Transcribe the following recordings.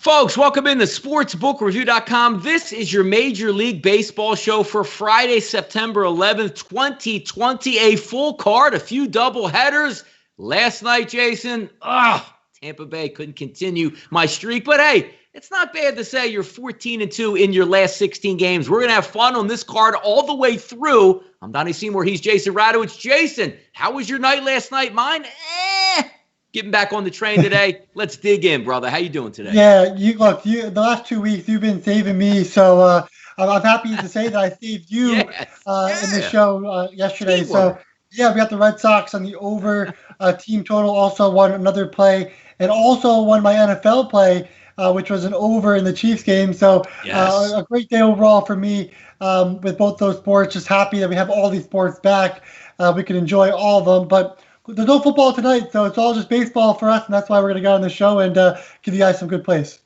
Folks, welcome in to sportsbookreview.com. This is your Major League Baseball show for Friday, September 11th, 2020. A full card, a few double headers. Last night, Jason, Tampa Bay couldn't continue my streak. But hey, it's not bad to say you're 14-2 in your last 16 games. We're going to have fun on this card all the way through. I'm Donnie Seymour. He's Jason Radowitz. Jason, how was your night last night? Mine? Getting back on the train today. Let's dig in, brother. How you doing today? Yeah, the last 2 weeks you've been saving me, so I'm happy to say that I saved you in the show yesterday. Teamwork. So yeah, we got the Red Sox on the over team total. Also won another play, and also won my NFL play, which was an over in the Chiefs game. So a great day overall for me with both those sports. Just happy that we have all these sports back. We can enjoy all of them, but there's no football tonight, so it's all just baseball for us, and that's why we're going to go on the show and give you guys some good plays.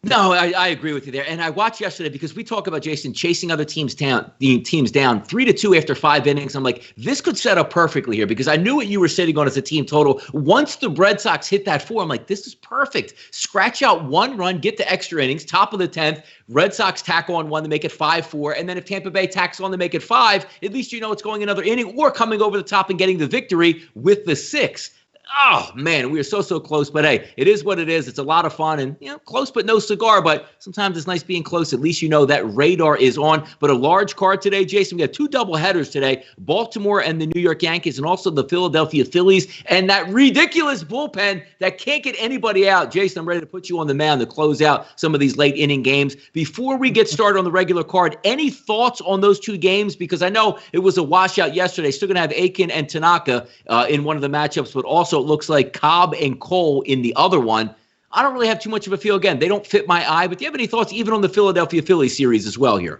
No, I agree with you there. And I watched yesterday because we talk about, Jason, chasing other teams down 3-2 after 5 innings. I'm like, this could set up perfectly here because I knew what you were sitting on as a team total. Once the Red Sox hit that 4, I'm like, this is perfect. Scratch out 1 run, get to extra innings, top of the 10th. Red Sox tack on 1 to make it 5-4. And then if Tampa Bay tacks on to make it 5, at least you know it's going another inning or coming over the top and getting the victory with the 6. Oh, man, we are so close. But, hey, it is what it is. It's a lot of fun and, close but no cigar. But sometimes it's nice being close. At least you know that radar is on. But a large card today, Jason. We got 2 doubleheaders today, Baltimore and the New York Yankees, and also the Philadelphia Phillies. And that ridiculous bullpen that can't get anybody out. Jason, I'm ready to put you on the mound to close out some of these late inning games. Before we get started on the regular card, any thoughts on those 2 games? Because I know it was a washout yesterday. Still going to have Aiken and Tanaka in one of the matchups, but also it looks like Cobb and Cole in the other one. I don't really have too much of a feel. Again, they don't fit my eye, but do you have any thoughts even on the Philadelphia Phillies series as well here?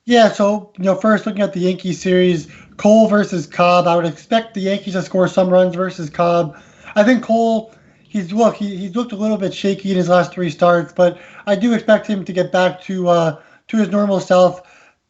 Yeah, so, first looking at the Yankees series, Cole versus Cobb, I would expect the Yankees to score some runs versus Cobb. I think Cole, he's looked a little bit shaky in his last 3 starts, but I do expect him to get back to his normal self,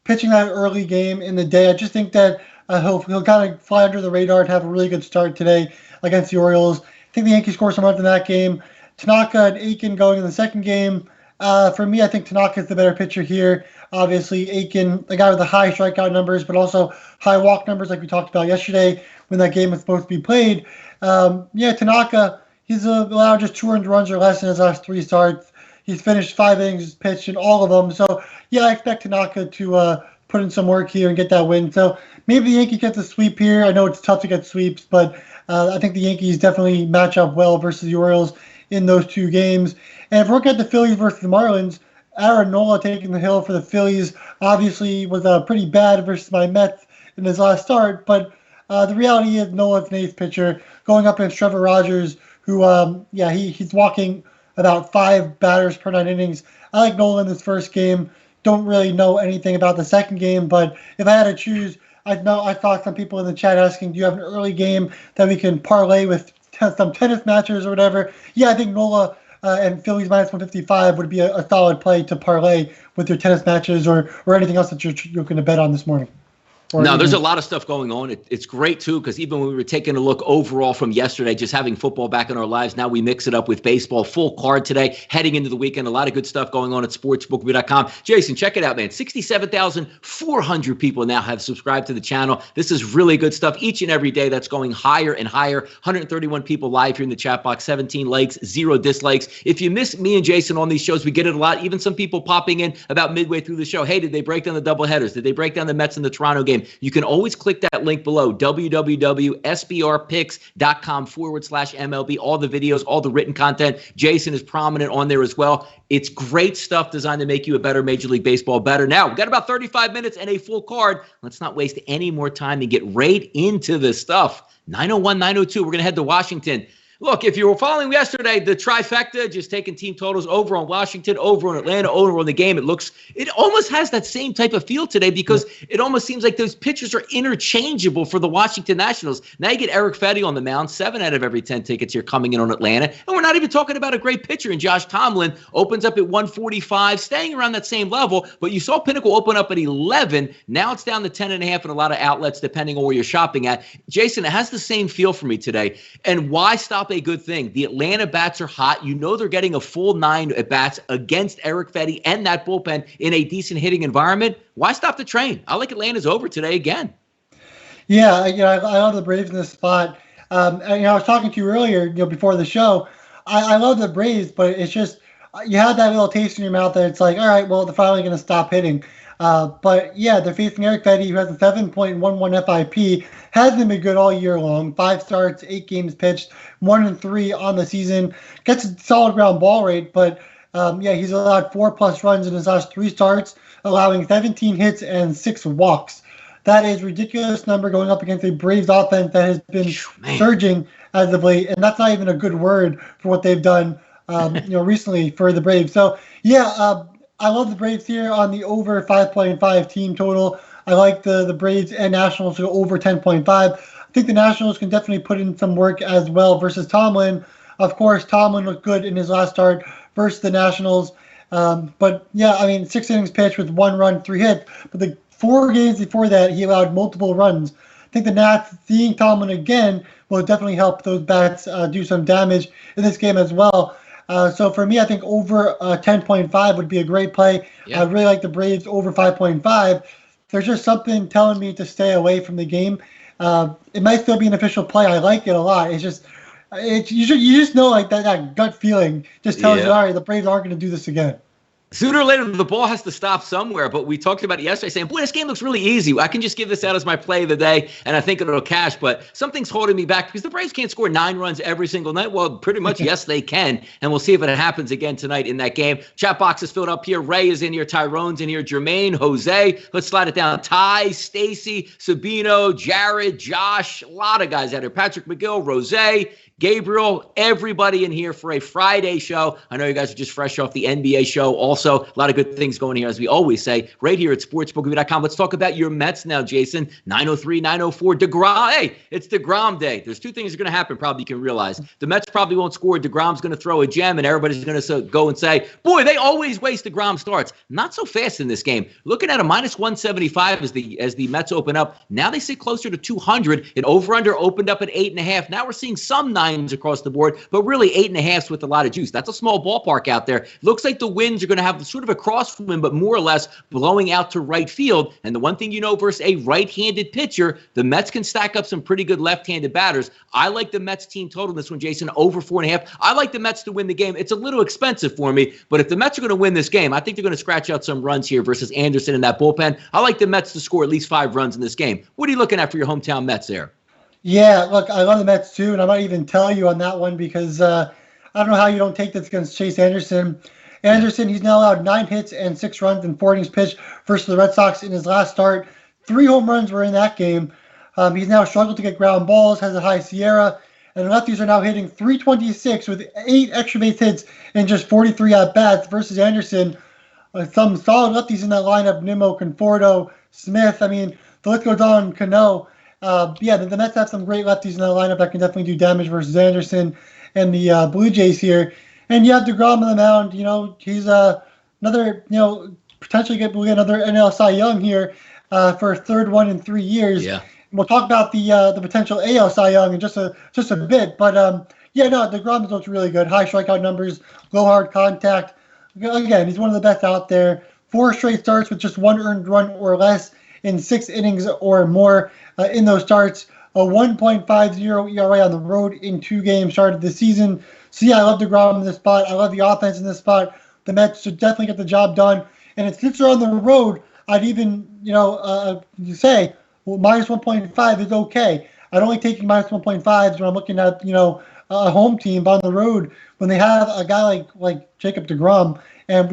pitching that early game in the day. I just think that he'll kind of fly under the radar and have a really good start today against the Orioles. I think the Yankees score some runs in that game. Tanaka and Aiken going in the second game. For me, I think Tanaka is the better pitcher here. Obviously, Aiken, the guy with the high strikeout numbers, but also high walk numbers like we talked about yesterday when that game was supposed to be played. Tanaka, he's allowed just 200 runs or less in his last 3 starts. He's finished 5 innings pitched in all of them. So, I expect Tanaka to put in some work here and get that win. So maybe the Yankees get the sweep here. I know it's tough to get sweeps, but I think the Yankees definitely match up well versus the Orioles in those 2 games. And if we're looking at the Phillies versus the Marlins, Aaron Nola taking the hill for the Phillies obviously was pretty bad versus my Mets in his last start. But the reality is Nola's an ace pitcher going up against Trevor Rogers, who, he's walking about 5 batters per 9 innings. I like Nola in this first game. Don't really know anything about the second game, but if I had to choose, I saw some people in the chat asking, do you have an early game that we can parlay with some tennis matches or whatever? Yeah, I think Nola and Phillies minus 155 would be a solid play to parlay with your tennis matches or anything else that you're going to bet on this morning. No, there's a lot of stuff going on. It's great, too, because even when we were taking a look overall from yesterday, just having football back in our lives, now we mix it up with baseball. Full card today, heading into the weekend. A lot of good stuff going on at sportsbookreview.com. Jason, check it out, man. 67,400 people now have subscribed to the channel. This is really good stuff each and every day. That's going higher and higher. 131 people live here in the chat box, 17 likes, 0 dislikes. If you miss me and Jason on these shows, we get it a lot. Even some people popping in about midway through the show. Hey, did they break down the doubleheaders? Did they break down the Mets and the Toronto game? You can always click that link below, www.sbrpicks.com/MLB. All the videos, all the written content. Jason is prominent on there as well. It's great stuff designed to make you a better Major League Baseball better. Now, we've got about 35 minutes and a full card. Let's not waste any more time and get right into the stuff. 9:01, 9:02, we're going to head to Washington. Look, if you were following yesterday, the trifecta, just taking team totals over on Washington, over on Atlanta, over on the game, it almost has that same type of feel today because it almost seems like those pitchers are interchangeable for the Washington Nationals. Now you get Eric Fetty on the mound, 7 out of every 10 tickets here coming in on Atlanta. And we're not even talking about a great pitcher in Josh Tomlin. Opens up at 145, staying around that same level. But you saw Pinnacle open up at 11. Now it's down to 10.5 in a lot of outlets, depending on where you're shopping at. Jason, it has the same feel for me today. And why stop stop a good thing. The Atlanta bats are hot. You know they're getting a full 9 at bats against Eric Fetty and that bullpen in a decent hitting environment. Why stop the train? I like Atlanta's over today again. Yeah, I love the Braves in this spot. And, I was talking to you earlier, before the show. I love the Braves, but it's just you have that little taste in your mouth that it's like, all right, well, they're finally going to stop hitting. But yeah, they're facing Eric Fetty, who has a 7.11 FIP. Hasn't been good all year long. 5 starts, 8 games pitched, 1-3 on the season. Gets a solid ground ball rate, but he's allowed 4+ runs in his last 3 starts, allowing 17 hits and 6 walks. That is a ridiculous number going up against a Braves offense that has been surging as of late, and that's not even a good word for what they've done, recently for the Braves. So I love the Braves here on the over 5.5 team total. I like the Braves and Nationals to go over 10.5. I think the Nationals can definitely put in some work as well versus Tomlin. Of course, Tomlin looked good in his last start versus the Nationals. 6 innings pitched with 1 run, 3 hits. But the 4 games before that, he allowed multiple runs. I think the Nats, seeing Tomlin again, will definitely help those bats do some damage in this game as well. So for me, I think over 10.5 would be a great play. Yeah. I really like the Braves over 5.5. There's just something telling me to stay away from the game. It might still be an official play. I like it a lot. It's just, you just know like that gut feeling just tells you, all right, the Braves aren't going to do this again. Sooner or later, the ball has to stop somewhere, but we talked about it yesterday saying, boy, this game looks really easy. I can just give this out as my play of the day, and I think it'll cash, but something's holding me back because the Braves can't score 9 runs every single night. Well, pretty much, yes, they can, and we'll see if it happens again tonight in that game. Chat box is filled up here. Ray is in here. Tyrone's in here. Jermaine, Jose. Let's slide it down. Ty, Stacy, Sabino, Jared, Josh, a lot of guys out here. Patrick McGill, Rose, Gabriel, everybody in here for a Friday show. I know you guys are just fresh off the NBA show. Also, a lot of good things going here, as we always say, right here at sportsbook.com. Let's talk about your Mets now, Jason. 9:03, 9:04. DeGrom. Hey, it's DeGrom day. There's 2 things that are going to happen, probably you can realize. The Mets probably won't score. DeGrom's going to throw a gem, and everybody's going to go and say, boy, they always waste DeGrom starts. Not so fast in this game. Looking at a -175 as the Mets open up. Now they sit closer to 200. An over-under opened up at 8.5. Now we're seeing some 9 across the board, but really 8.5 with a lot of juice. That's a small ballpark out there. Looks like the winds are going to have sort of a crosswind, but more or less blowing out to right field. And the one thing you know versus a right-handed pitcher, the Mets can stack up some pretty good left-handed batters. I like the Mets team total in this one, Jason, over 4.5. I like the Mets to win the game. It's a little expensive for me, but if the Mets are going to win this game, I think they're going to scratch out some runs here versus Anderson in that bullpen. I like the Mets to score at least 5 runs in this game. What are you looking at for your hometown Mets there? Yeah, look, I love the Mets too, and I might even tell you on that one because I don't know how you don't take this against Chase Anderson. Anderson, he's now allowed 9 hits and 6 runs in 4 innings pitched versus the Red Sox in his last start. 3 home runs were in that game. He's now struggled to get ground balls, has a high Sierra, and the lefties are now hitting .326 with 8 extra base hits in just 43 at-bats versus Anderson. Some solid lefties in that lineup, Nimmo, Conforto, Smith. I mean, the list goes on, Cano. The Mets have some great lefties in that lineup that can definitely do damage versus Anderson and the Blue Jays here. And you have DeGrom on the mound. He's another, potentially get another NL Cy Young here for a 3rd one in 3 years. Yeah. And we'll talk about the potential AL Cy Young in just a bit. But DeGrom looks really good. High strikeout numbers, low hard contact. Again, he's one of the best out there. 4 straight starts with just 1 earned run or less in 6 innings or more in those starts. A 1.50 ERA on the road in 2 games started this season. So, I love DeGrom in this spot. I love the offense in this spot. The Mets should definitely get the job done. And since they're on the road, I'd even, say, well, -1.5 is okay. I'd only take -1.5s when I'm looking at, a home team on the road when they have a guy like Jacob DeGrom. And,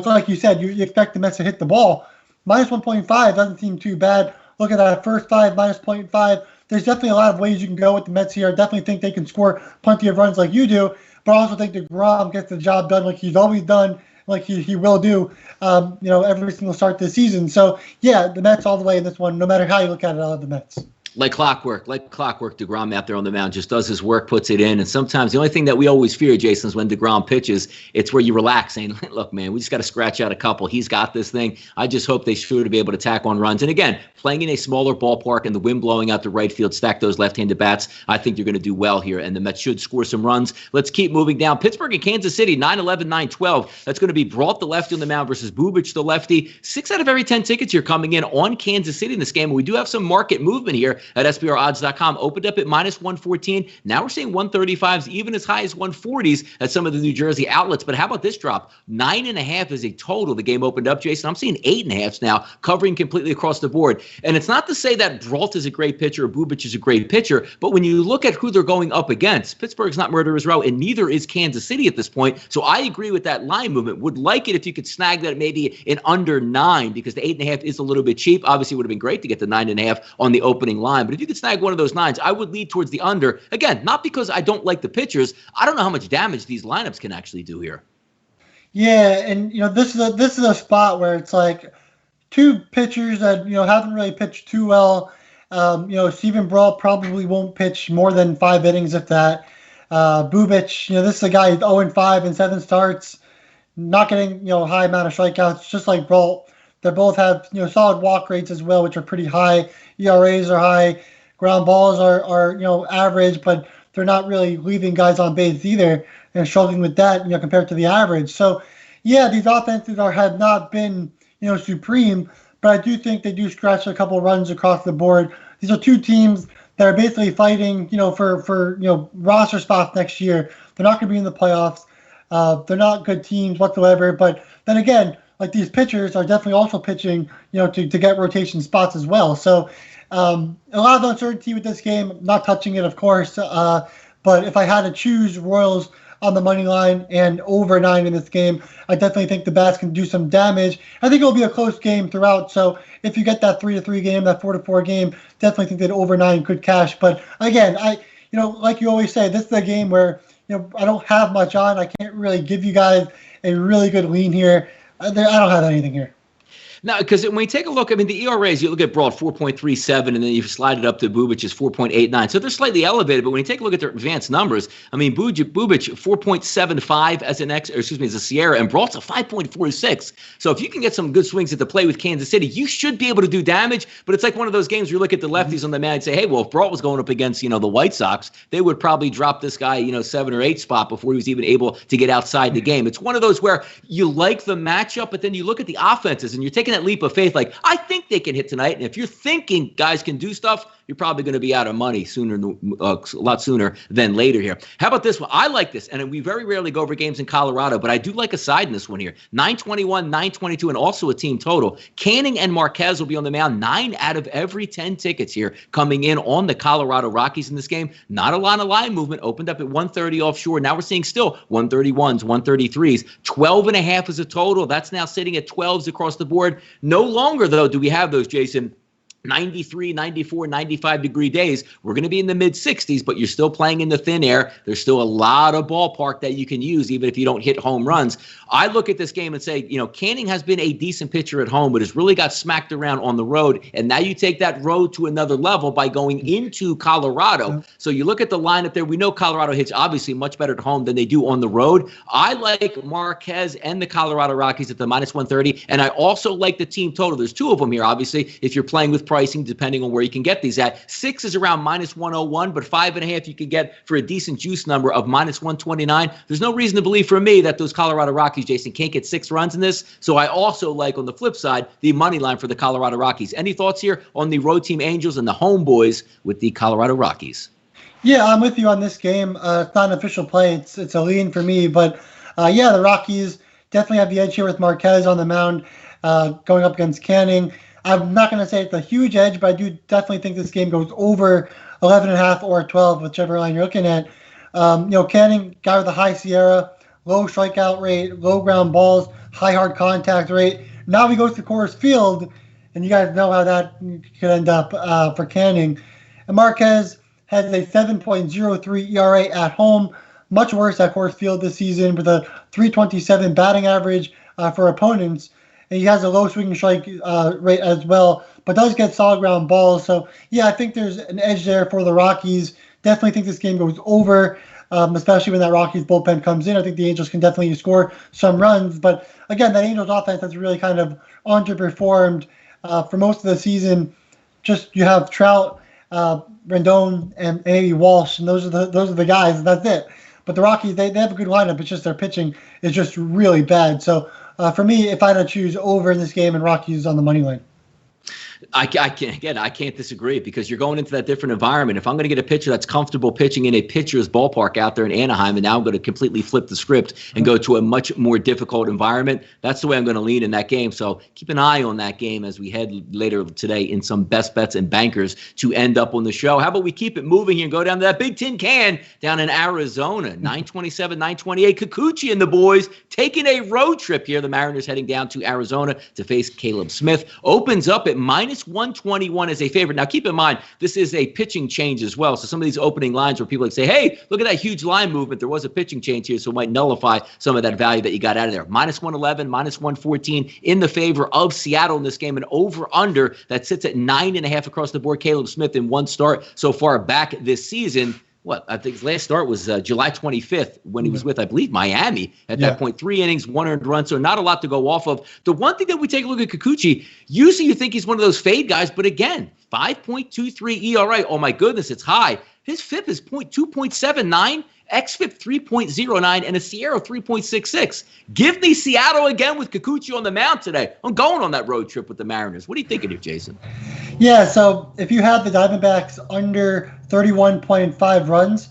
like you said, you expect the Mets to hit the ball. -1.5 doesn't seem too bad. Look at that first 5, -0.5. There's definitely a lot of ways you can go with the Mets here. I definitely think they can score plenty of runs like you do, but I also think DeGrom gets the job done like he's always done, like he will do, every single start this season. So, the Mets all the way in this one. No matter how you look at it, I love the Mets. Like clockwork, DeGrom out there on the mound just does his work, puts it in. And sometimes the only thing that we always fear, Jason, is when DeGrom pitches, it's where you relax saying, look, man, we just got to scratch out a couple. He's got this thing. I just hope they sure to be able to tack on runs. And again, playing in a smaller ballpark and the wind blowing out the right field, stack those left-handed bats, I think you're going to do well here. And the Mets should score some runs. Let's keep moving down. Pittsburgh and Kansas City, 9-11, 9-12. That's going to be Brault, the lefty on the mound, versus Bubic, the lefty. 6 out of every 10 tickets here coming in on Kansas City in this game. And we do have some market movement here at SBRodds.com. Opened up at -114. Now we're seeing 135s, even as high as 140s at some of the New Jersey outlets. But how about this drop? 9.5 is a total. The game opened up, Jason. I'm seeing 8.5s now, covering completely across the board. And it's not to say that Brault is a great pitcher or Bubic is a great pitcher, but when you look at who they're going up against, Pittsburgh's not murderer's row, and neither is Kansas City at this point. So I agree with that line movement. Would like it if you could snag that maybe in under 9, because the 8.5 is a little bit cheap. Obviously, it would have been great to get the 9.5 on the opening line. But if you could snag one of those 9s, I would lead towards the under. Again, not because I don't like the pitchers. I don't know how much damage these lineups can actually do here. Yeah, and this is a spot where it's like two pitchers that haven't really pitched too well. Steven Brault probably won't pitch more than 5 innings, if that. Bubic, this is a guy who's 0-5 in 7 starts, not getting high amount of strikeouts, just like Brault. They both have solid walk rates as well, which are pretty high. ERAs are high. Ground balls are average, but they're not really leaving guys on base either, and struggling with that compared to the average. So yeah, these offenses have not been supreme, but I do think they do scratch a couple runs across the board. These are two teams that are basically fighting for roster spots next year. They're not going to be in the playoffs. They're not good teams whatsoever. But then again, like, these pitchers are definitely also pitching to get rotation spots as well. So a lot of uncertainty with this game. Not touching it, of course. But if I had to choose Royals on the money line and over 9 in this game, I definitely think the bats can do some damage. I think it'll be a close game throughout. So if you get that 3-3 game, that 4-4 game, definitely think that over 9 could cash. But again, like you always say, this is a game where I don't have much on. I can't really give you guys a really good lean here. I don't have anything here. No, because when you take a look, the ERAs, you look at Brault, 4.37, and then you slide it up to Bubic, is 4.89. So they're slightly elevated, but when you take a look at their advanced numbers, Bubic 4.75 as a Sierra, and Brault's a 5.46. So if you can get some good swings at the plate with Kansas City, you should be able to do damage. But it's like one of those games where you look at the lefties on the mound and say, hey, well, if Brault was going up against, the White Sox, they would probably drop this guy, 7 or 8 spot before he was even able to get outside the game. It's one of those where you like the matchup, but then you look at the offenses and you're taking that leap of faith, like, I think they can hit tonight. And if you're thinking guys can do stuff, you're probably going to be out of money a lot sooner than later here. How about this one? I like this, and we very rarely go over games in Colorado, but I do like a side in this one here. 921, 922, and also a team total. Canning and Marquez will be on the mound. 9 out of every 10 tickets here coming in on the Colorado Rockies in this game. Not a lot of line movement. Opened up at 130 offshore. Now we're seeing still 131s, 133s. 12.5 is a total. That's now sitting at 12s across the board. No longer, though, do we have those, Jason, 93, 94, 95-degree days. We're going to be in the mid-60s, but you're still playing in the thin air. There's still a lot of ballpark that you can use, even if you don't hit home runs. I look at this game and say, Canning has been a decent pitcher at home, but has really got smacked around on the road. And now you take that road to another level by going into Colorado. So you look at the lineup there. We know Colorado hits obviously much better at home than they do on the road. I like Marquez and the Colorado Rockies at the -130. And I also like the team total. There's 2 of them here, obviously, if you're playing with pricing, depending on where you can get these at. 6 is around -101, but 5.5 you can get for a decent juice number of -129. There's no reason to believe for me that those Colorado Rockies, Jason, can't get 6 runs in this. So I also like, on the flip side, the money line for the Colorado Rockies. Any thoughts here on the road team Angels and the homeboys with the Colorado Rockies? Yeah, I'm with you on this game. It's not an official play. It's a lean for me. But, the Rockies definitely have the edge here with Marquez on the mound going up against Canning. I'm not going to say it's a huge edge, but I do definitely think this game goes over 11.5 or 12, whichever line you're looking at. Canning, guy with a high Sierra, low strikeout rate, low ground balls, high hard contact rate. Now he goes to Coors Field, and you guys know how that could end up for Canning. And Marquez has a 7.03 ERA at home, much worse at Coors Field this season with a 3.27 batting average for opponents. and he has a low swinging strike rate as well, but does get solid ground balls. So, yeah, I think there's an edge there for the Rockies. Definitely think this game goes over, especially when that Rockies bullpen comes in. I think the Angels can definitely score some runs. But, again, that Angels offense has really kind of underperformed for most of the season. Just you have Trout, Rendon, and maybe Walsh, and those are the guys, and that's it. But the Rockies, they have a good lineup. It's just their pitching is just really bad. So for me, if I had to choose over in this game and Rockies on the money line. I can't disagree because you're going into that different environment. If I'm going to get a pitcher that's comfortable pitching in a pitcher's ballpark out there in Anaheim, and now I'm going to completely flip the script and go to a much more difficult environment, that's the way I'm going to lean in that game. So keep an eye on that game as we head later today in some best bets and bankers to end up on the show. How about we keep it moving here and go down to that Big Tin Can down in Arizona, 927, 928. Kikuchi and the boys taking a road trip here. The Mariners heading down to Arizona to face Caleb Smith. Opens up at -121 as a favorite. Now, keep in mind, this is a pitching change as well. So some of these opening lines where people like say, hey, look at that huge line movement. There was a pitching change here, so it might nullify some of that value that you got out of there. -111, -114 in the favor of Seattle in this game. An over-under that sits at 9.5 across the board. Caleb Smith in one start so far back this season. I think his last start was July 25th when he was with, I believe, Miami at that point. 3 innings, 1 earned run, so not a lot to go off of. The one thing that we take a look at Kikuchi, usually you think he's one of those fade guys, but again, 5.23 ERA. Oh, my goodness, it's high. His FIP is 2.79, xFIP 3.09, and a Sierra 3.66. Give me Seattle again with Kikuchi on the mound today. I'm going on that road trip with the Mariners. What are you thinking here, Jason? Yeah, so if you had the Diamondbacks under 31.5 runs,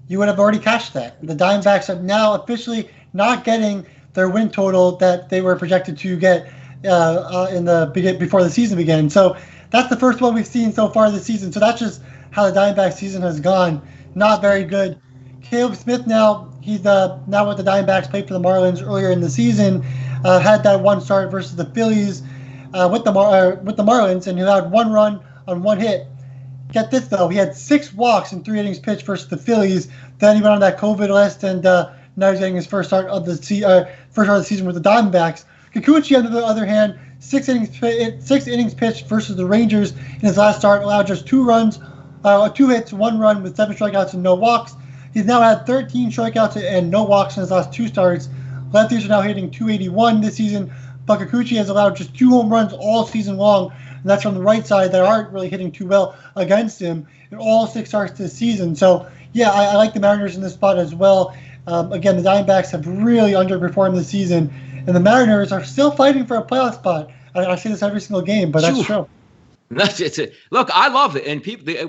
you would have already cashed that. The Diamondbacks are now officially not getting their win total that they were projected to get before the season began. So that's the first one we've seen so far this season. So that's just how the Diamondbacks season has gone. Not very good. Caleb Smith now, he's now with the Diamondbacks, played for the Marlins earlier in the season, had that one start versus the Phillies with the Marlins, and he had 1 run on 1 hit. Get this, though. He had 6 walks in 3 innings pitched versus the Phillies. Then he went on that COVID list, and now he's getting his first start of the season with the Diamondbacks. Kikuchi, on the other hand, 6 innings pitched versus the Rangers in his last start, allowed just 2 runs, 2 hits, 1 run with 7 strikeouts and no walks. He's now had 13 strikeouts and no walks in his last 2 starts. Lefties are now hitting .281 this season, but Kikuchi has allowed just 2 home runs all season long, and that's from the right side that aren't really hitting too well against him in all 6 starts this season. So, yeah, I like the Mariners in this spot as well. Again, the Diamondbacks have really underperformed this season, and the Mariners are still fighting for a playoff spot. I say this every single game, but that's true. Look, I love it, and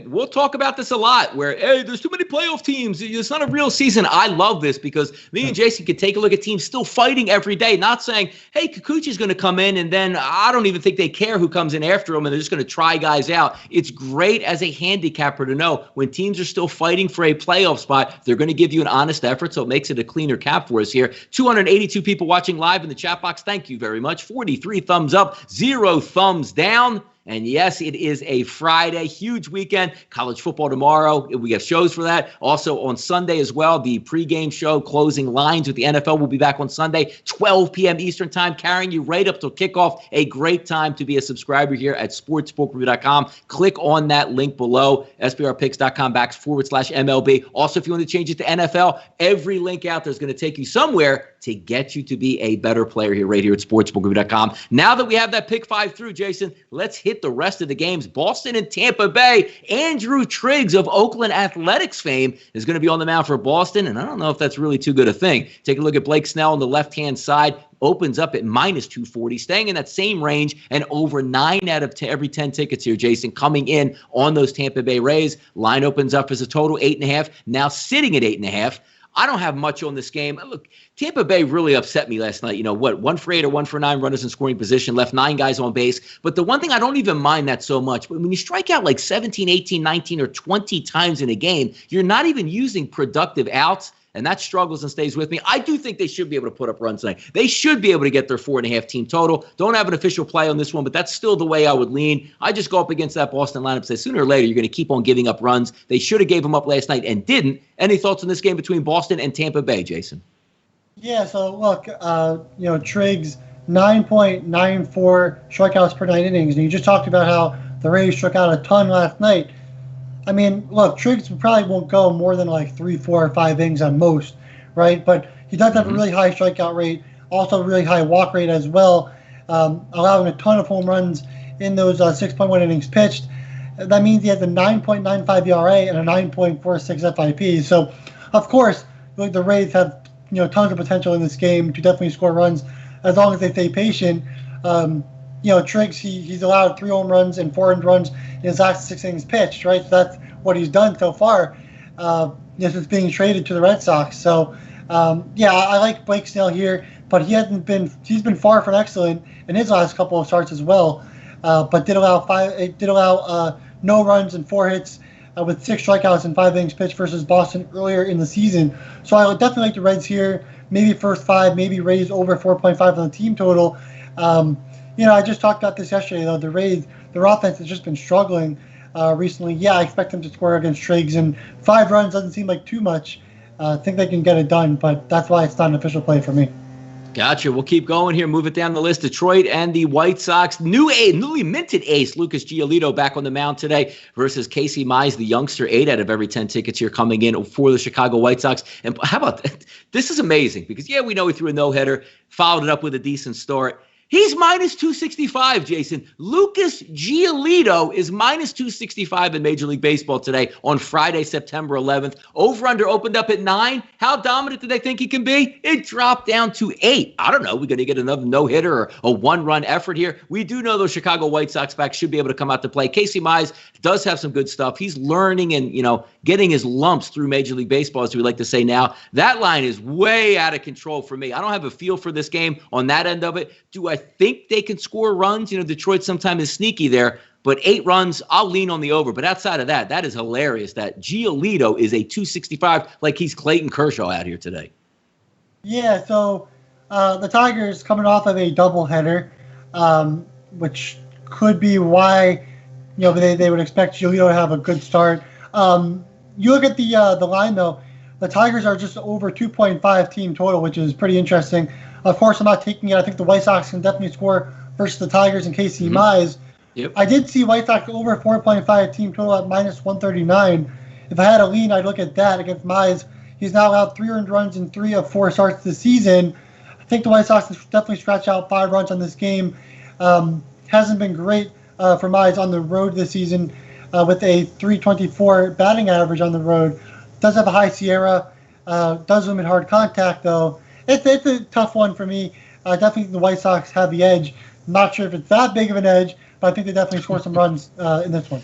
we'll talk about this a lot. Where hey, there's too many playoff teams. It's not a real season. I love this because me and Jason can take a look at teams still fighting every day, not saying, "Hey, Kikuchi's going to come in," and then I don't even think they care who comes in after him, and they're just going to try guys out. It's great as a handicapper to know when teams are still fighting for a playoff spot, they're going to give you an honest effort, so it makes it a cleaner cap for us here. 282 people watching live in the chat box. Thank you very much. 43 thumbs up, 0 thumbs down. And yes, it is a Friday, huge weekend. College football tomorrow. We have shows for that. Also on Sunday as well, the pregame show, Closing Lines with the NFL, will be back on Sunday, 12 p.m. Eastern time, carrying you right up till kickoff. A great time to be a subscriber here at sportsbookraview.com. Click on that link below, sbrpicks.com/MLB. Also, if you want to change it to NFL, every link out there is going to take you somewhere to get you to be a better player here, right here at sportsbookraview.com. Now that we have that pick 5 through, Jason, let's hit the rest of the games. Boston and Tampa Bay. Andrew Triggs of Oakland Athletics fame is going to be on the mound for Boston, and I don't know if that's really too good a thing. Take a look at Blake Snell on the left-hand side. Opens up at -240, staying in that same range, and over 9 out of every 10 tickets here, Jason, coming in on those Tampa Bay Rays. Line opens up as a total 8.5, now sitting at 8.5. I don't have much on this game. Look, Tampa Bay really upset me last night. 1 for 8 or 1 for 9 runners in scoring position, left 9 guys on base. But the one thing, I don't even mind that so much. But when you strike out like 17, 18, 19, or 20 times in a game, you're not even using productive outs. And that struggles and stays with me. I do think they should be able to put up runs tonight. They should be able to get their 4.5 team total. Don't have an official play on this one, but that's still the way I would lean. I just go up against that Boston lineup and say sooner or later you're going to keep on giving up runs. They should have gave them up last night and didn't. Any thoughts on this game between Boston and Tampa Bay, Jason? Yeah, so look, Triggs 9.94 strikeouts per 9 innings. And you just talked about how the Rays struck out a ton last night. I mean, look, Triggs probably won't go more than like 3, 4, or 5 innings at most, right? But he does have a really high strikeout rate, also a really high walk rate as well, allowing a ton of home runs in those 6.1 innings pitched. That means he has a 9.95 ERA and a 9.46 FIP. So, of course, the Rays have tons of potential in this game to definitely score runs as long as they stay patient. Triggs, he's allowed 3 home runs and 4 earned runs in his last 6 innings pitched, right? So that's what he's done so far. Since being traded to the Red Sox. So, I like Blake Snell here, but he's been far from excellent in his last couple of starts as well. But did allow no runs and 4 hits with 6 strikeouts and 5 innings pitched versus Boston earlier in the season. So I would definitely like the Reds here. Maybe first 5, maybe Rays over 4.5 on the team total. I just talked about this yesterday, though. The Rays, their offense has just been struggling recently. Yeah, I expect them to score against Triggs, and 5 runs doesn't seem like too much. I think they can get it done, but that's why it's not an official play for me. Gotcha. We'll keep going here. Move it down the list. Detroit and the White Sox. Newly minted ace Lucas Giolito back on the mound today versus Casey Mize, the youngster. 8 out of every 10 tickets here coming in for the Chicago White Sox. And how about that? This is amazing because, we know he threw a no-hitter, followed it up with a decent start. He's minus 265, Jason. Lucas Giolito is minus 265 in Major League Baseball today on Friday, September 11th. Over-under opened up at 9. How dominant did they think he can be? It dropped down to 8. I don't know. We're going to get another no-hitter or a one-run effort here. We do know those Chicago White Sox backs should be able to come out to play. Casey Mize does have some good stuff. He's learning and, getting his lumps through Major League Baseball, as we like to say now. That line is way out of control for me. I don't have a feel for this game on that end of it. Do I think they can score runs? Detroit sometimes is sneaky there, but 8 runs, I'll lean on the over. But outside of that, that is hilarious that Giolito is a 265 like he's Clayton Kershaw out here today. Yeah, so the Tigers coming off of a doubleheader, which could be why they would expect Giolito to have a good start. You look at the line, though. The Tigers are just over 2.5 team total, which is pretty interesting. Of course, I'm not taking it. I think the White Sox can definitely score versus the Tigers and Casey Mize. Yep. I did see White Sox over 4.5 team total at minus 139. If I had a lean, I'd look at that against Mize. He's now allowed 3 earned runs in 3 of 4 starts this season. I think the White Sox can definitely scratch out 5 runs on this game. Hasn't been great for Mize on the road this season with a 324 batting average on the road. Does have a high Sierra. Does limit hard contact, though. It's a tough one for me. Definitely the White Sox have the edge. I'm not sure if it's that big of an edge, but I think they definitely score some runs in this one.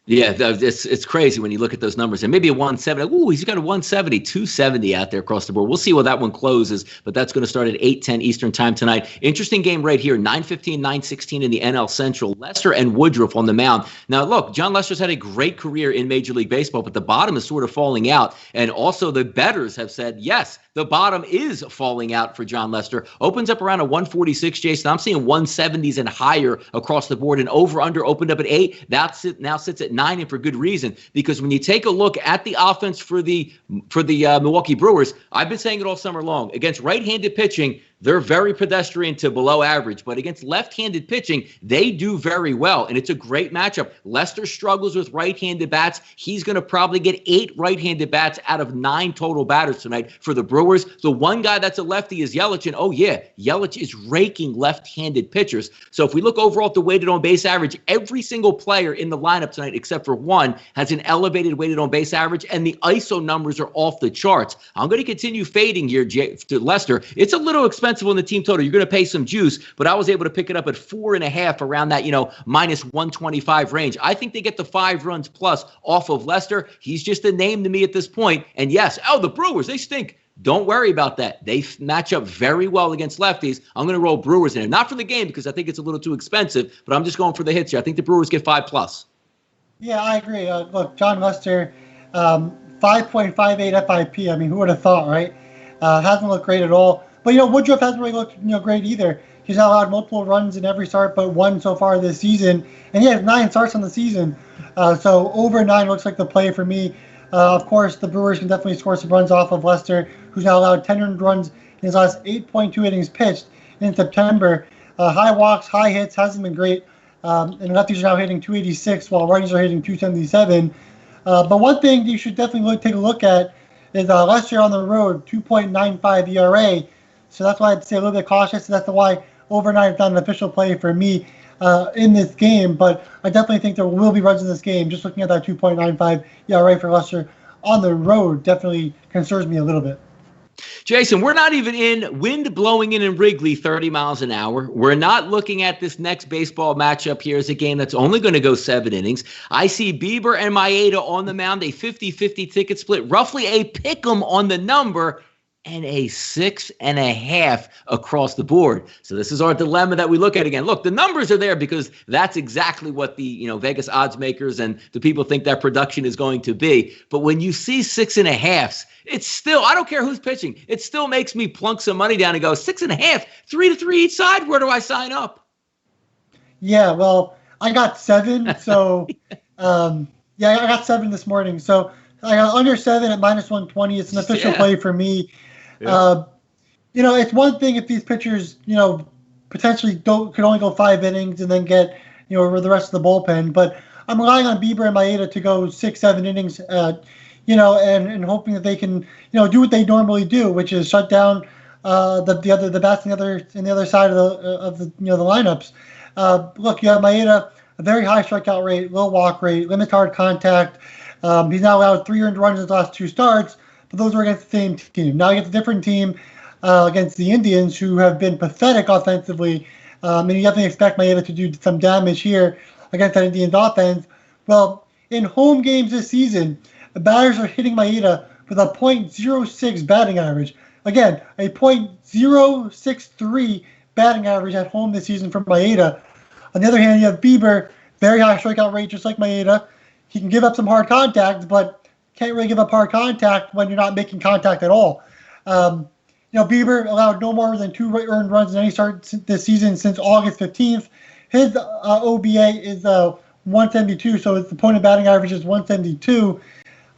Yeah, it's crazy when you look at those numbers. And maybe a 170. Ooh, he's got a 170, 270 out there across the board. We'll see where that one closes, but that's going to start at 8:10 Eastern time tonight. Interesting game right here, 9:15, 9:16 in the NL Central. Lester and Woodruff on the mound. Now, look, John Lester's had a great career in Major League Baseball, but the bottom is sort of falling out. And also the bettors have said, yes, the bottom is falling out for John Lester. Opens up around a 146, Jason. I'm seeing 170s and higher across the board. And over-under opened up at 8. That's it. Now sits at 9, and for good reason. Because when you take a look at the offense for the Milwaukee Brewers, I've been saying it all summer long. Against right-handed pitching, they're very pedestrian to below average, but against left-handed pitching, they do very well, and it's a great matchup. Lester struggles with right-handed bats. He's going to probably get 8 right-handed bats out of 9 total batters tonight for the Brewers. The one guy that's a lefty is Yelich, and Yelich is raking left-handed pitchers. So if we look overall at the weighted on-base average, every single player in the lineup tonight, except for one, has an elevated weighted on-base average, and the ISO numbers are off the charts. I'm going to continue fading here to Lester. It's a little expensive on the team total. You're going to pay some juice, but I was able to pick it up at 4.5 around that, minus 125 range. I think they get the 5 runs plus off of Lester. He's just a name to me at this point. And yes, the Brewers, they stink. Don't worry about that. They match up very well against lefties. I'm going to roll Brewers in there. Not for the game because I think it's a little too expensive, but I'm just going for the hits here. I think the Brewers get 5 plus. Yeah, I agree. Look, John Lester, 5.58 FIP. I mean, who would have thought, right? Hasn't looked great at all. But, Woodruff hasn't really looked, great either. He's now allowed multiple runs in every start but 1 so far this season. And he has 9 starts on the season. So over 9 looks like the play for me. Of course, the Brewers can definitely score some runs off of Lester, who's now allowed 10 earned runs in his last 8.2 innings pitched. in September. High walks, high hits, hasn't been great. And lefties are now hitting 286 while righties are hitting 277. But one thing you should definitely take a look at is last year on the road, 2.95 ERA. So that's why I'd say a little bit cautious. That's why overnight is not an official play for me in this game. But I definitely think there will be runs in this game. Just looking at that 2.95 ERA for Lester on the road definitely concerns me a little bit. Jason, we're not even in wind blowing in Wrigley 30 miles an hour. We're not looking at this next baseball matchup here as a game that's only going to go 7 innings. I see Bieber and Maeda on the mound, a 50-50 ticket split, roughly a pick'em on the number, and a 6.5 across the board. So this is our dilemma that we look at again. Look, the numbers are there because that's exactly what the Vegas odds makers and the people think that production is going to be. But when you see 6.5s, it's still, I don't care who's pitching, it still makes me plunk some money down and go 6.5, 3-3 each side. Where do I sign up? Yeah, well, I got 7. So, I got 7 this morning. So I got under 7 at -120. It's an official play for me. Yeah. It's one thing if these pitchers, potentially could only go 5 innings and then get, the rest of the bullpen. But I'm relying on Bieber and Maeda to go 6-7 innings, and hoping that they can, do what they normally do, which is shut down the bats in the other side of the lineups. Look, you have Maeda, a very high strikeout rate, low walk rate, limited hard contact. He's now allowed 3 earned runs in his last 2 starts, but those were against the same team. Now against a different team, against the Indians, who have been pathetic offensively, and you definitely expect Maeda to do some damage here against that Indians offense. Well, in home games this season, the batters are hitting Maeda with a .06 batting average. Again, a .063 batting average at home this season for Maeda. On the other hand, you have Bieber, very high strikeout rate, just like Maeda. He can give up some hard contact, but can't really give up hard contact when you're not making contact at all. Bieber allowed no more than 2 earned runs in any start this season since August 15th. His OBA is 172, so his opponent batting average is 172.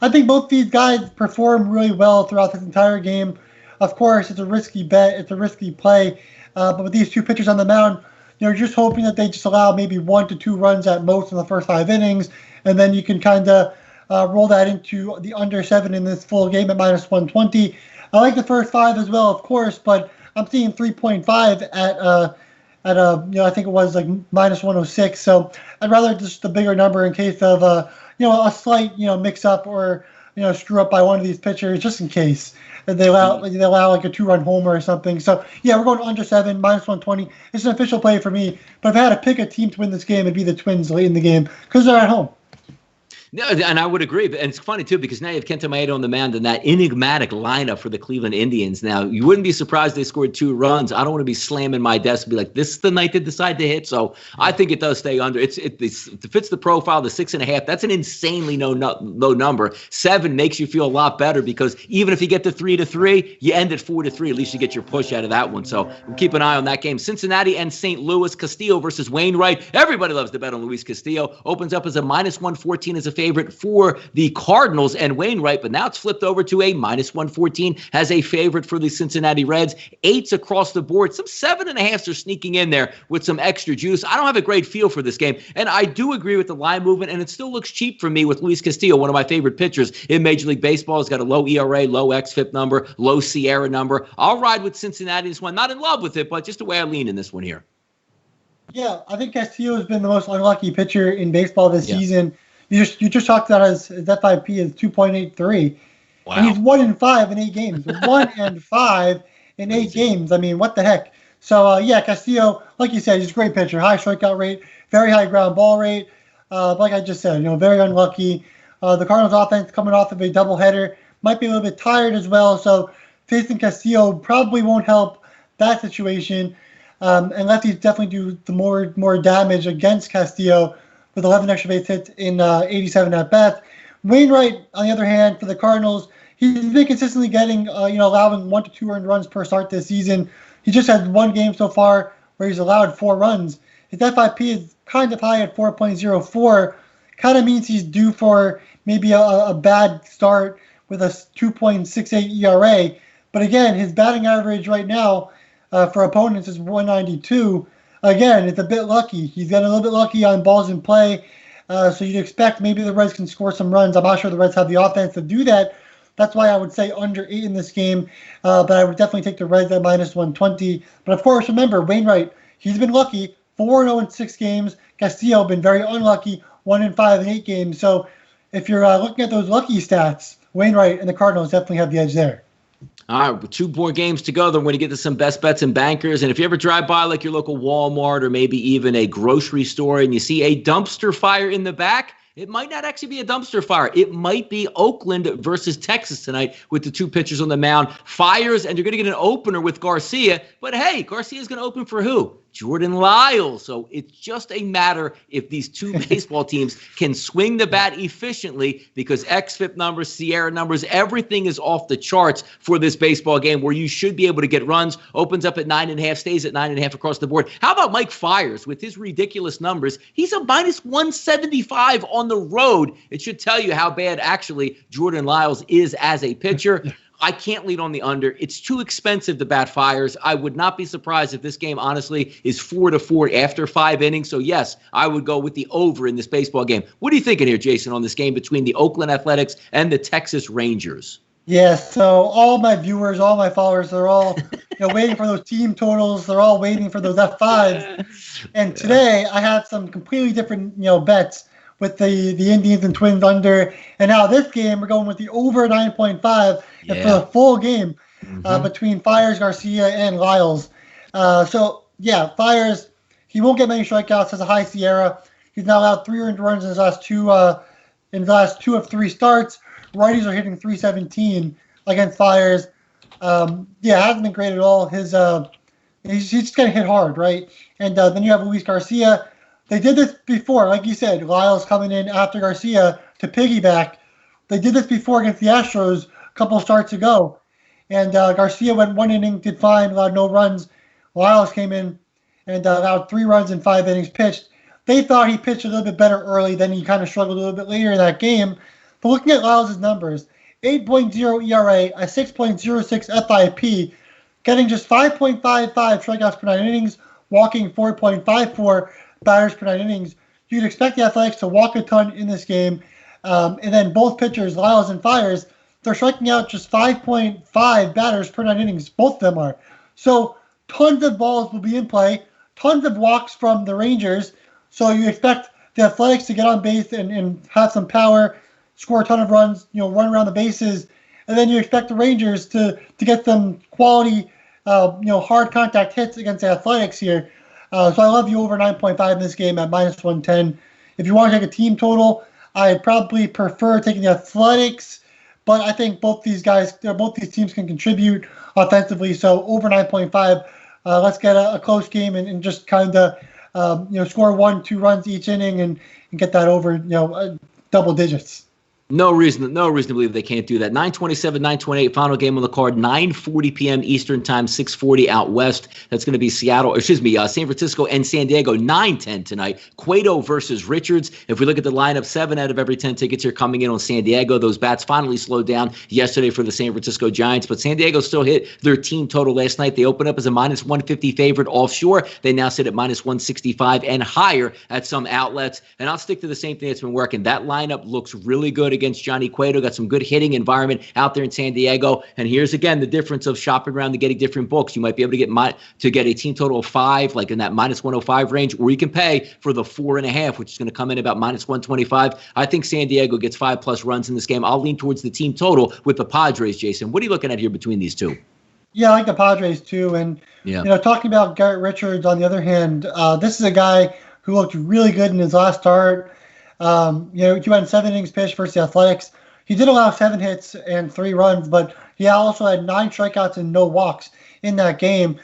I think both these guys perform really well throughout this entire game. Of course, it's a risky bet. It's a risky play. But with these 2 pitchers on the mound, you're just hoping that they just allow maybe 1 to 2 runs at most in the first 5 innings. And then you can kind of roll that into the under 7 in this full game at -120. I like the first 5 as well, of course, but I'm seeing 3.5 at I think it was like -106. So I'd rather just the bigger number in case of a slight mix up or screw up by one of these pitchers, just in case they allow like a 2-run homer or something. So yeah, we're going under 7 -120. It's an official play for me. But if I had to pick a team to win this game, it'd be the Twins late in the game because they're at home. No, and I would agree. And it's funny, too, because now you have Kenta Maeda on the mound and that enigmatic lineup for the Cleveland Indians. Now, you wouldn't be surprised they scored 2 runs. I don't want to be slamming my desk and be like, this is the night they decide to hit. So I think it does stay under. It fits the profile, the 6.5. That's an insanely low number. 7 makes you feel a lot better because even if you get to 3-3, you end at 4-3. At least you get your push out of that one. So we'll keep an eye on that game. Cincinnati and St. Louis. Castillo versus Wainwright. Everybody loves to bet on Luis Castillo. Opens up as a -114 as a favorite for the Cardinals and Wainwright, but now it's flipped over to a -114 as a favorite for the Cincinnati Reds. 8s across the board. Some 7.5s are sneaking in there with some extra juice. I don't have a great feel for this game, and I do agree with the line movement, and it still looks cheap for me with Luis Castillo, one of my favorite pitchers in Major League Baseball. He's got a low ERA, low xFIP number, low Sierra number. I'll ride with Cincinnati this one. Not in love with it, but just the way I lean in this one here. Yeah, I think Castillo has been the most unlucky pitcher in baseball this season. You just talked about his FIP is 2.83. Wow. And he's 1-5 in 8 games. 1-5 in 8 games. I mean, what the heck? So, Castillo, like you said, he's a great pitcher. High strikeout rate, very high ground ball rate. Like I just said, very unlucky. The Cardinals offense coming off of a doubleheader might be a little bit tired as well. So facing Castillo probably won't help that situation. And lefties definitely do the more damage against Castillo with 11 extra base hits in 87 at-bats. Wainwright, on the other hand, for the Cardinals, he's been consistently getting, allowing 1 to 2 earned runs per start this season. He just has 1 game so far where he's allowed 4 runs. His FIP is kind of high at 4.04. Kind of means he's due for maybe a bad start with a 2.68 ERA. But again, his batting average right now for opponents is 192. Again, it's a bit lucky. He's got a little bit lucky on balls in play. So you'd expect maybe the Reds can score some runs. I'm not sure the Reds have the offense to do that. That's why I would say under 8 in this game. But I would definitely take the Reds at minus 120. But of course, remember, Wainwright, he's been lucky. 4-0 in 6 games. Castillo been very unlucky. 1-5 in 8 games. So if you're looking at those lucky stats, Wainwright and the Cardinals definitely have the edge there. All right, 2 more games to go. Then we're going to get to some best bets and bankers. And if you ever drive by like your local Walmart or maybe even a grocery store and you see a dumpster fire in the back, it might not actually be a dumpster fire. It might be Oakland versus Texas tonight with the 2 pitchers on the mound. Fires, and you're going to get an opener with Garcia. But hey, Garcia's going to open for who? Jordan Lyles. So it's just a matter if these 2 baseball teams can swing the bat efficiently, because xFIP numbers, Sierra numbers, everything is off the charts for this baseball game where you should be able to get runs. Opens up at 9.5, stays at 9.5 across the board. How about Mike Fiers with his ridiculous numbers? He's a minus 175 on the road. It should tell you how bad actually Jordan Lyles is as a pitcher. I can't lead on the under. It's too expensive to bat Fiers. I would not be surprised if this game, honestly, is 4-4 after 5 innings. So, yes, I would go with the over in this baseball game. What are you thinking here, Jason, on this game between the Oakland Athletics and the Texas Rangers? Yeah, so all my viewers, all my followers, they're all waiting for those team totals. They're all waiting for those F5s. And today I have some completely different bets with the Indians and Twins under. And now this game, we're going with the over 9.5 for the full game between Fiers, Garcia, and Lyles. Fiers, he won't get many strikeouts, has a high Sierra. He's now allowed 3 earned runs in his last 2 of 3 starts. Righties are hitting 317 against Fiers. Hasn't been great at all. He's just going to hit hard, right? And then you have Luis Garcia. They did this before, like you said, Lyles coming in after Garcia to piggyback. They did this before against the Astros a couple of starts ago. And Garcia went 1 inning, did fine, allowed no runs. Lyles came in and allowed 3 runs in 5 innings pitched. They thought he pitched a little bit better early, then he kind of struggled a little bit later in that game. But looking at Lyles' numbers, 8.0 ERA, a 6.06 FIP, getting just 5.55 strikeouts per 9 innings, walking 4.54 batters per 9 innings. You'd expect the Athletics to walk a ton in this game. And then both pitchers, Lyles and Fiers, they're striking out just 5.5 batters per 9 innings. Both of them are. So tons of balls will be in play, tons of walks from the Rangers. So you expect the Athletics to get on base and have some power, score a ton of runs, run around the bases. And then you expect the Rangers to get some quality, hard contact hits against the Athletics here. So I love the over 9.5 in this game at minus 110. If you want to take a team total, I'd probably prefer taking the Athletics, but I think both these teams can contribute offensively. So over 9.5, let's get a close game and just kind of score 1-2 runs each inning and get that over double digits. No reason to believe they can't do that. 9:27, 9:28, final game on the card, 9:40 p.m. Eastern time, 6:40 out west. That's going to be San Francisco and San Diego, 9:10 tonight. Cueto versus Richards. If we look at the lineup, 7 out of every 10 tickets here coming in on San Diego. Those bats finally slowed down yesterday for the San Francisco Giants, but San Diego still hit their team total last night. They opened up as a minus 150 favorite offshore. They now sit at minus 165 and higher at some outlets. And I'll stick to the same thing that's been working. That lineup looks really good against Johnny Cueto. Got some good hitting environment out there in San Diego. And here's again the difference of shopping around and getting different books. You might be able to get a team total of 5, like in that minus 105 range, or you can pay for the 4.5, which is going to come in about minus 125. I think San Diego gets 5+ runs in this game. I'll lean towards the team total with the Padres, Jason. What are you looking at here between these two? Yeah, I like the Padres too. And talking about Garrett Richards, on the other hand, this is a guy who looked really good in his last start. He went 7 innings pitched versus the Athletics. He did allow 7 hits and 3 runs, but he also had 9 strikeouts and no walks in that game.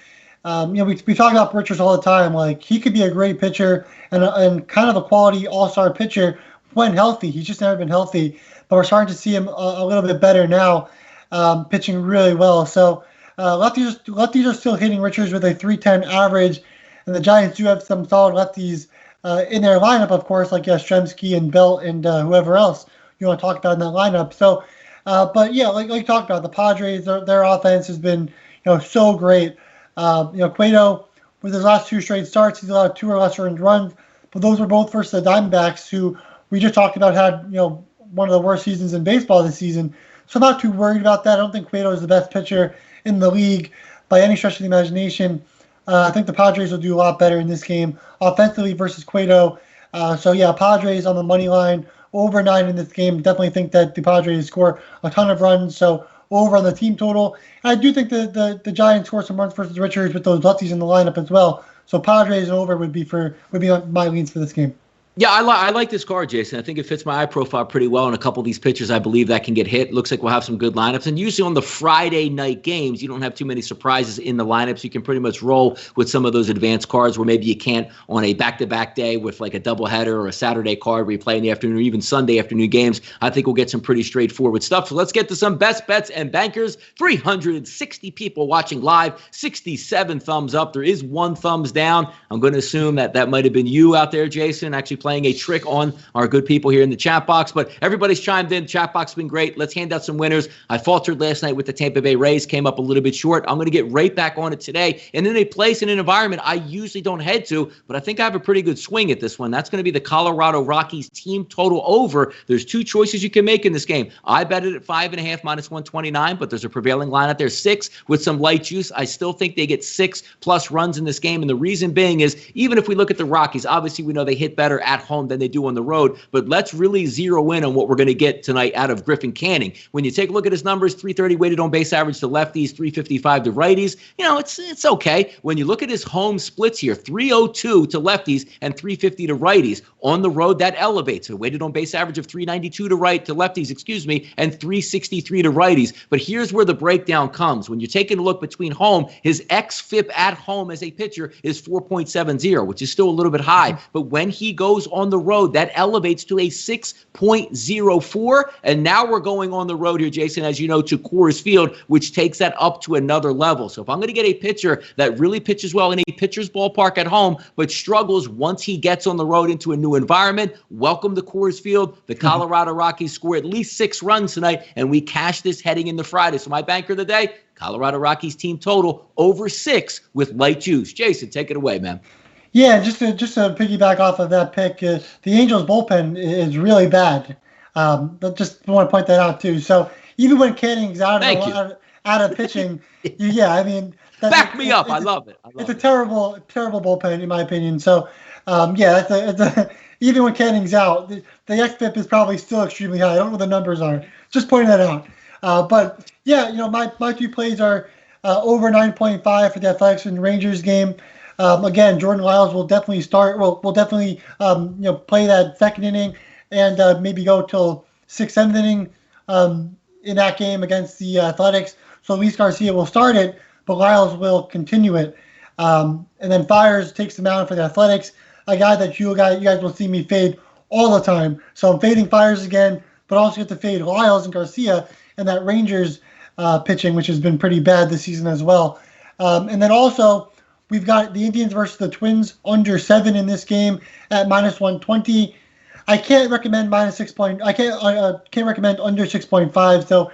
We talk about Richards all the time. Like, he could be a great pitcher and kind of a quality all-star pitcher when healthy. He's just never been healthy, but we're starting to see him a little bit better now, pitching really well. So lefties are still hitting Richards with a 310 average, and the Giants do have some solid lefties in their lineup, of course, like Yastrzemski and Belt and whoever else you want to talk about in that lineup. So, like you talked about, the Padres, their offense has been so great. Cueto, with his last 2 straight starts, he's allowed 2 or less earned runs, but those were both versus the Diamondbacks, who we just talked about had, one of the worst seasons in baseball this season. So I'm not too worried about that. I don't think Cueto is the best pitcher in the league by any stretch of the imagination. I think the Padres will do a lot better in this game offensively versus Cueto. Padres on the money line, over 9 in this game. Definitely think that the Padres score a ton of runs, so over on the team total. And I do think the Giants score some runs versus Richards with those lefties in the lineup as well. So Padres and over would be on my leans for this game. Yeah, I like this card, Jason. I think it fits my eye profile pretty well. And a couple of these pitchers, I believe that can get hit. Looks like we'll have some good lineups. And usually on the Friday night games, you don't have too many surprises in the lineups. You can pretty much roll with some of those advanced cards where maybe you can't on a back-to-back day with like a doubleheader or a Saturday card where you play in the afternoon or even Sunday afternoon games. I think we'll get some pretty straightforward stuff. So let's get to some best bets and bankers. 360 people watching live, 67 thumbs up. There is 1 thumbs down. I'm going to assume that might have been you out there, Jason, actually playing a trick on our good people here in the chat box, but everybody's chimed in. Chat box has been great. Let's hand out some winners. I faltered last night with the Tampa Bay Rays, came up a little bit short. I'm going to get right back on it today, and in a place and an environment I usually don't head to, but I think I have a pretty good swing at this one. That's going to be the Colorado Rockies team total over. There's 2 choices you can make in this game. I bet it at 5.5 minus 129, but there's a prevailing line out there, 6 with some light juice. I still think they get 6+ runs in this game, and the reason being is even if we look at the Rockies, obviously we know they hit better at home than they do on the road, but let's really zero in on what we're going to get tonight out of Griffin Canning. When you take a look at his numbers, 330 weighted on base average to lefties, 355 to righties, it's okay. When you look at his home splits here, 302 to lefties and 350 to righties. On the road, that elevates. A weighted on base average of 392 to lefties, and 363 to righties. But here's where the breakdown comes. When you're taking a look between home, his xFIP at home as a pitcher is 4.70, which is still a little bit high. But when he goes on the road, that elevates to a 6.04. And now we're going on the road here, Jason, as you know, to Coors Field, which takes that up to another level. So if I'm going to get a pitcher that really pitches well in a pitcher's ballpark at home, but struggles once he gets on the road into a new environment, welcome to Coors Field. The Colorado Rockies score at least 6 runs tonight, and we cash this heading into Friday. So my banker of the day, Colorado Rockies team total over 6 with light juice. Jason, take it away, man. Yeah, just to piggyback off of that pick, the Angels bullpen is really bad. But just want to point that out too. So even when Canning's out of pitching, back me up. I love it. It's a terrible bullpen in my opinion. So even when Canning's out, the xFIP is probably still extremely high. I don't know what the numbers are. Just pointing that out. My 2 plays are over 9.5 for the Athletics and Rangers game. Again, Jordan Lyles will definitely start. Will definitely play that second inning and maybe go till 6th, 7th inning in that game against the Athletics. So Luis Garcia will start it, but Lyles will continue it. And then Fiers takes the mound for the Athletics, a guy that you guys will see me fade all the time. So I'm fading Fiers again, but also get to fade Lyles and Garcia and that Rangers pitching, which has been pretty bad this season as well. And then also, we've got the Indians versus the Twins under 7 in this game at minus 120. I can't recommend I can't recommend under 6.5. So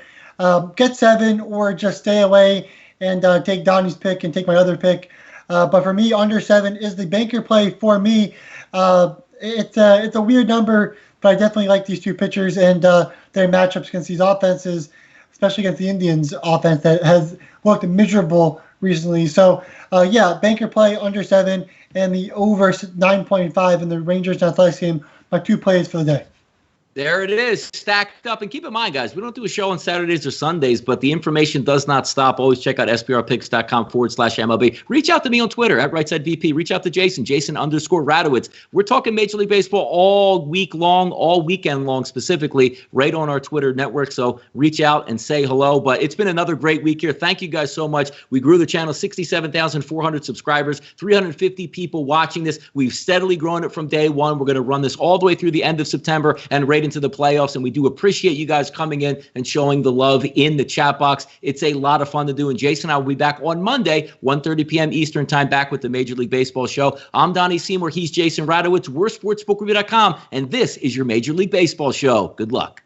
get 7 or just stay away and take Donnie's pick and take my other pick. But for me, under 7 is the banker play for me. It's a weird number, but I definitely like these 2 pitchers and their matchups against these offenses, especially against the Indians offense that has looked miserable recently. So, banker play under 7 and the over 9.5 in the Rangers and Athletics game, my 2 plays for the day. There it is, stacked up. And keep in mind, guys, we don't do a show on Saturdays or Sundays, but the information does not stop. Always check out sbrpicks.com/MLB. Reach out to me on Twitter at RightSideVP. Reach out to Jason_Radowitz. We're talking Major League Baseball all week long, all weekend long specifically, right on our Twitter network. So reach out and say hello. But it's been another great week here. Thank you guys so much. We grew the channel, 67,400 subscribers, 350 people watching this. We've steadily grown it from day one. We're going to run this all the way through the end of September and right into the playoffs, and we do appreciate you guys coming in and showing the love in the chat box. It's a lot of fun to do, and Jason and I will be back on Monday, 1:30 p.m. Eastern time, back with the Major League Baseball show. I'm Donnie Seymour. He's Jason Radowitz. We're sportsbookreview.com, and this is your Major League Baseball show. Good luck.